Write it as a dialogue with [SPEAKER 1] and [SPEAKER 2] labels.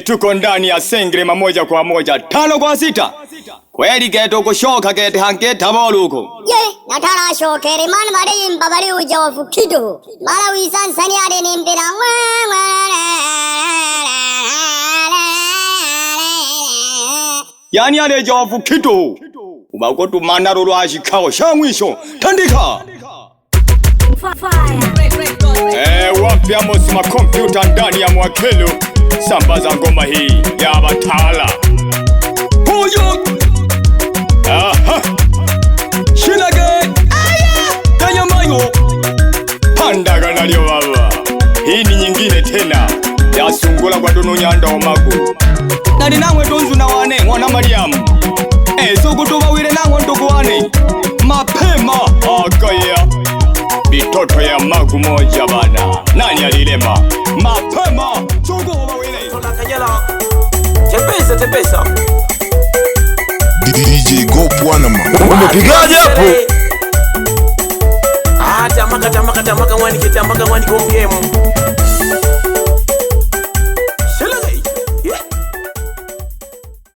[SPEAKER 1] Tuko ndani ya Sengrema moja kwa moja 5 kwa 6. Kweli geto kushoka gete hanketa boluko.
[SPEAKER 2] Natara shokere man mari babari ujofu kido. Mala wisan sanyade nimpira.
[SPEAKER 1] Yani ade jofu kido. Ubako tu mandaro rwashikaho shamwisho. Tandika. Wapya mosima kompyuta ndani ya Mwakelo. Sambaza ngoma hii ya batala. Huyo. Aha. Shinage. Aya. Kanya mayo. Pandaga nalio baba. Hii ni nyingine tena. Ya sungula kwa dono nyanda omagu. Nani nangwe donzu na wane mwana Mariamu. Sokutuba wile nangwe ndugu wane. Mapema. Akaya. Bitoto ya magu moja bana. Nani alilema? Mapema. Chungu wawile.
[SPEAKER 3] Tona kanyala. Tepesa.
[SPEAKER 4] DJ Go Pwanama.
[SPEAKER 3] Umepigaje hapo? Tamaka wani kitamaka wani kwa game.